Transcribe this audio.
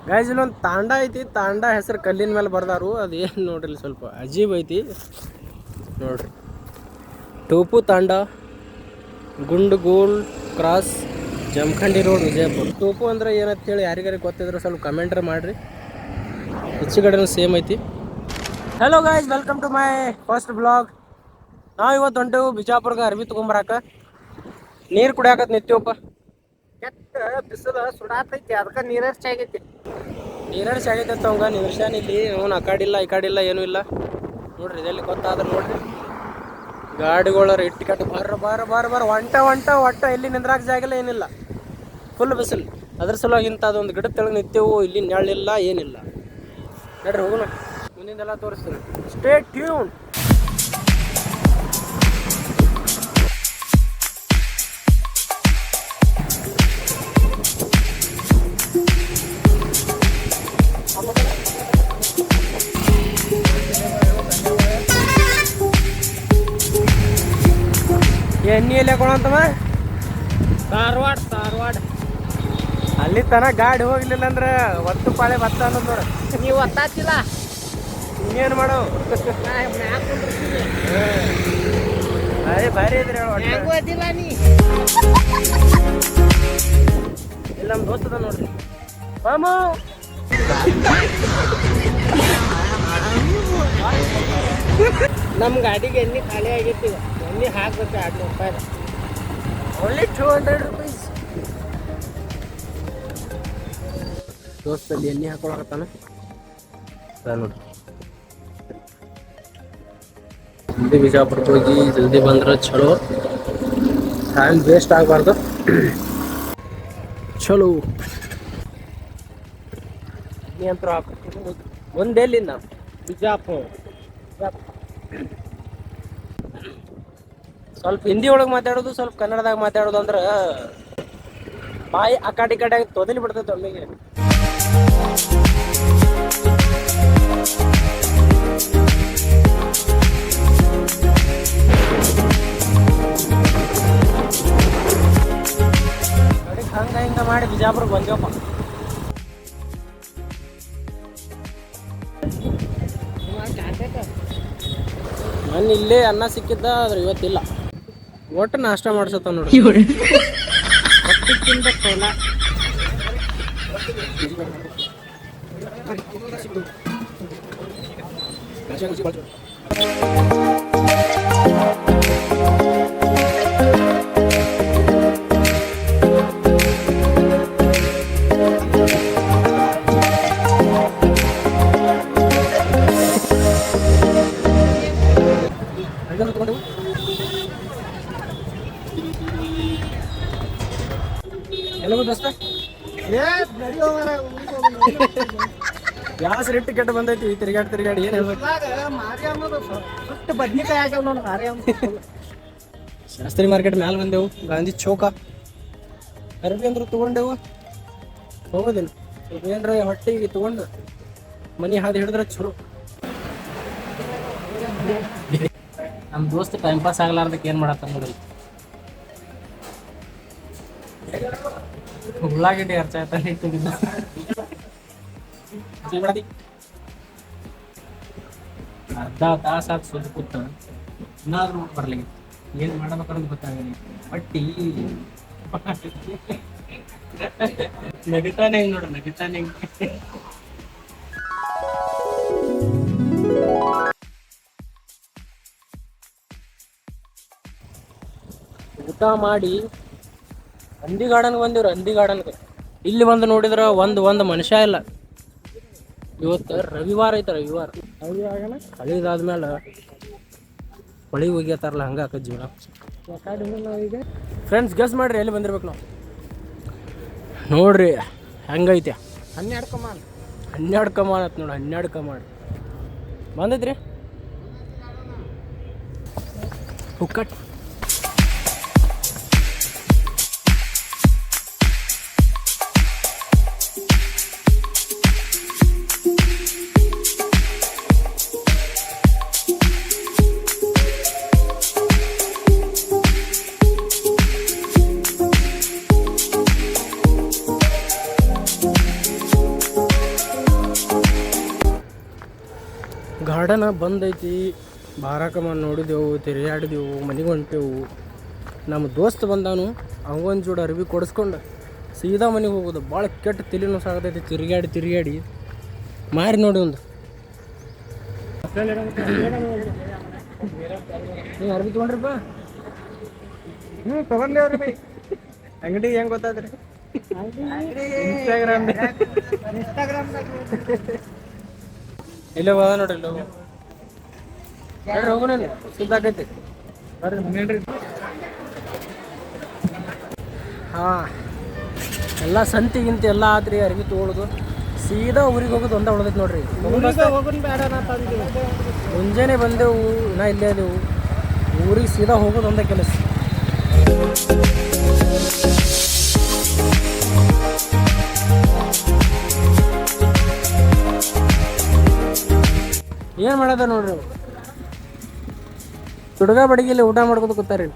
Guys ಇಲ್ಲೊಂದು ತಾಂಡ ಐತಿ. ತಾಂಡ ಹೆಸರು ಕಲ್ಲಿನ ಮೇಲೆ ಬರ್ದಾರು. ಅದು ಏನು ನೋಡ್ರಿ, ಸ್ವಲ್ಪ ಅಜೀಬ್ ಐತಿ ನೋಡ್ರಿ. Topu Tanda, Gundgol cross, Jamkhandi road, Vijayapura. ಟೋಪು ಅಂದ್ರೆ ಏನಂತ ಹೇಳಿ ಯಾರಿಗಾರಿಗೆ ಗೊತ್ತಿದ್ರೆ ಸ್ವಲ್ಪ ಕಮೆಂಟ್ರ್ ಮಾಡಿರಿ. ಹೆಚ್ಚು ಕಡೆ ಸೇಮ್ ಐತಿ. Hello guys, welcome to my first blog. ನಾವು ಇವತ್ತು ಹೊಂಟೆವು ಬಿಜಾಪುರ್ಗೆ ಅರ್ಬಿ ತೊಗೊಂಬರಾಕ. ನೀರು ಕುಡಿಯಾಕತ್ ನಿಂತೀವಪ್ಪ. ಕೆಟ್ಟ ಬಿಸಿಲು ಸುಡಾತೈತಿ, ಅದಕ್ಕೆ ನೀರರ್ಚಿ ಆಗೈತಿ. ನೀರರ್ಚಿ ಆಗೈತೆ ಅಂತ ಅವಂಗ ನಿಮಿಷಾನ ಇಲ್ಲಿ ಅವನು ಆ ಕಾಡಿಲ್ಲ ಈ ಕಾಡಿಲ್ಲ ಏನೂ ಇಲ್ಲ ನೋಡ್ರಿ. ಇದೆಲ್ಲಿ ಗೊತ್ತಾದ್ರೆ ನೋಡ್ರಿ, ಗಾಡಿಗಳ ಇಟ್ಟು ಕಟ್ಟು ಬಾರ ಒಟ್ಟ ಎಲ್ಲಿ ನಿಂದ್ರಾಕ ಜಾಗಿಲ್ಲ, ಏನಿಲ್ಲ. ಫುಲ್ ಬಿಸಿಲು. ಅದ್ರ ಸಲುವಾಗಿ ಇಂಥದ್ದೊಂದು ಗಿಡದ ತೆಳಗೆ ನಿಂತೇವು. ಇಲ್ಲಿ ನೆರಳಿಲ್ಲ, ಏನಿಲ್ಲ. ನೋಡ್ರಿ ಹೋಗೋಣ, ಮುಂದಿಂದೆಲ್ಲ ತೋರಿಸ್ತೀನಿ. Stay tune. ಎಣ್ಣೆ ಎಲ್ಲಿ ಹಾಕೋಣಂತವ? ಧಾರವಾಡ ಅಲ್ಲಿ ತನ ಗಾಡಿ ಹೋಗ್ಲಿಲ್ಲ ಅಂದ್ರೆ ಒತ್ತು ಪಾಳೆ ಬತ್ತ ಅನ್ನೋದು ನೋಡ. ನೀವು ಒತ್ತಾತಿಲ್ಲ, ಇನ್ನೇನು ಮಾಡೋ? ಅದೇ ಭಾರಿ ಇದ್ರಿ ನೀ. ಇಲ್ಲ ನಮ್ಮ ದೋಸ್ತದ ನೋಡ್ರಿ ಮಾಮು. ನಮ್ಮ ಗಾಡಿಗೆ ಎಣ್ಣೆ ಖಾಲಿ ಆಗೈತಿ. ಎಣ್ಣೆ ಹಾಕ್ಬೇಕು 200 ರೂಪಾಯಿ. Only 200 rupees. ದೋಸ್ತಲ್ಲಿ ಎಣ್ಣೆ ಹಾಕೊಳಕತ್ತಾನ ನೋಡ್ರಿ. ಜಲ್ದಿ ಬಿಜಾಪುರಕ್ಕೆ ಹೋಗಿ ಜಲ್ದಿ ಬಂದ್ರೆ ಚಲೋ, ಟೈಮ್ ವೇಸ್ಟ್ ಆಗಬಾರ್ದು. ಚಲೋ ನಿಯಂತ್ರ ಒಂದೆಲ್ಲಿಂದ ಬಿಜಾಪುರ. ಸ್ವಲ್ಪ ಹಿಂದಿ ಒಳಗೆ ಮಾತಾಡೋದು, ಸ್ವಲ್ಪ ಕನ್ನಡದಾಗ ಮಾತಾಡೋದು ಅಂದ್ರೆ ಬಾಯಿ ಆ ಕಡೆ ತೊದಲಿ ಬಿಡ್ತೈತೆ ಒಮ್ಮೆಗೆ. ಹಿಂಗ ಮಾಡಿ ಬಿಜಾಪುರಕ್ಕೆ ಬಂದೇವಪ್ಪ. ಮೊನ್ನೆ ಇಲ್ಲೇ ಅನ್ನ ಸಿಕ್ಕಿದ್ದ, ಆದ್ರೆ ಇವತ್ತಿಲ್ಲ. ಒಟ್ಟು ನಾಷ್ಟ ಮಾಡ್ಸತ್ತ ನೋಡ್ರಿ. ಗ್ಯಾಸ್ ರೇಟ್ ಕೆಟ್ಟ ಬಂದೈತಿ. ತಿರುಗಾಡಿ ಏನ್ ಹೇಳ್ಬೇಕು? ಶಾಸ್ತ್ರಿ ಮಾರ್ಕೆಟ್ ಮ್ಯಾಲ ಬಂದೆವು. ಗಾಂಧಿ ಚೌಕ ಅರಬಿ ಅಂದ್ರು ತಗೊಂಡೆವು. ಹೋಗೋದಿಲ್ಲ ಏನ್ರ ಹೊಟ್ಟಿಗೆ ತಗೊಂಡು ಮನಿ ಹಾದಿ ಹಿಡಿದ್ರೆ ಚಲೋ. ನಮ್ಮ ದೋಸ್ತ ಟೈಮ್ ಪಾಸ್ ಆಗ್ಲಾರ್ದಕ್ಕೆ ಏನ್ ಮಾಡತ್ತ ನೋಡಿಲ್ಲ. ಉಳ್ಳಾಗಡ್ಡಿ ಖರ್ಚಾಯ್ತಾನೆ ಇಟ್ಟಿದ್ದ. ಅರ್ಧ ತಾಸ ಆತ್ ಸುದ್ದಿ ಕೂತ ಇನ್ನಾದ್ರೂ ಬರ್ಲಿ. ಏನ್ ಮಾಡ್ಬೇಕನ್ನೋದು ಗೊತ್ತಾಗಲಿ. ಬಟ್ಟಿ ನಗಿತಾನೆ ನೋಡ್ರಿ, ನಗಿತಾನೆ. ಊಟ ಮಾಡಿ ಹಂದಿ ಗಾರ್ಡನ್ಗೆ ಬಂದಿವ್ರಿ. ಹಂದಿ ಗಾರ್ಡನ್ಗೆ ಇಲ್ಲಿ ಬಂದು ನೋಡಿದ್ರ ಒಂದು ಮನುಷ್ಯ ಇಲ್ಲ. ಇವತ್ತು ರವಿವಾರ ಐತೆ. ರವಿವಾರ ಹಳಿದಾದ್ಮೇಲೆ ಹೊಳಿ ಹೋಗ್ಯತಾರಲ್ಲ, ಹಂಗ ಹಾಕದ್ ಜೀವನ. ನಾವೀಗ ಫ್ರೆಂಡ್ಸ್ ಗೆಸ್ ಮಾಡ್ರಿ ಎಲ್ಲಿ ಬಂದಿರ್ಬೇಕು ನಾವು. ನೋಡ್ರಿ ಹೆಂಗೈತೆ. 12 ಕಮಾನ್ ಆತ್ ನೋಡಿ. 12 ಕಮಾನ್ ಬಂದೈತ್ರಿ. ಹುಕ್ಕಟ್ ಗಾರ್ಡನ್ ಬಂದೈತಿ. ಬಾರಾಕಮ್ಮ ನೋಡಿದೆವು, ತಿರುಗಾಡಿದೆವು, ಮನೆಗೆ ಹೊಂಟೆವು. ನಮ್ಮ ದೋಸ್ತ್ ಬಂದಾನು, ಅವಂಗೊಂದು ಜೋಡಿ ಅರ್ಬಿ ಕೊಡಿಸ್ಕೊಂಡು ಸೀದಾ ಮನೆಗೆ ಹೋಗೋದು. ಭಾಳ ಕೆಟ್ಟ ತಲೆನೂ ಸಾಗತೈತಿ ತಿರುಗಾಡಿ ಮಾರಿ ನೋಡಿ ಒಂದು. ನೀವು ಅರ್ಬಿ ತೊಗೊಂಡ್ರಿಪ್ಪ? ತಗೊಂಡೇವ್ರಿ ಬೈ. ಅಂಗಡಿ ಹೆಂಗ್ ಗೊತ್ತಾದ್ರಿ? ಇನ್ಸ್ಟಾಗ್ರಾಮ್ ಇಲ್ಲೇ ಹೋದ ನೋಡ್ರಿ, ಇಲ್ಲಿ ಹೋಗೋಣ, ಸುದ್ದಾಕೈತಿ. ಹಾಂ, ಎಲ್ಲ ಸಂತಿಗಿಂತ ಎಲ್ಲ ಆತ್ರಿ. ಅರ್ಬಿ ತೊಗೊಳೋದು ಸೀದಾ ಊರಿಗೆ ಹೋಗೋದು ಒಂದೇ ಉಳ್ದೈತಿ ನೋಡ್ರಿ. ಮುಂಜಾನೆ ಬಂದೆವು, ಇನ್ನೂ ಇಲ್ಲೇ ಅದೆವು. ಊರಿಗೆ ಸೀದಾ ಹೋಗೋದು ಒಂದೇ ಕೆಲಸ. ಏನು ಮಾಡೋದ ನೋಡ್ರಿ, ತುಡುಗ ಬಡಿಗೆಲ್ಲಿ ಊಟ ಮಾಡ್ಕೊಂಡು ಕೂತಾರಿ.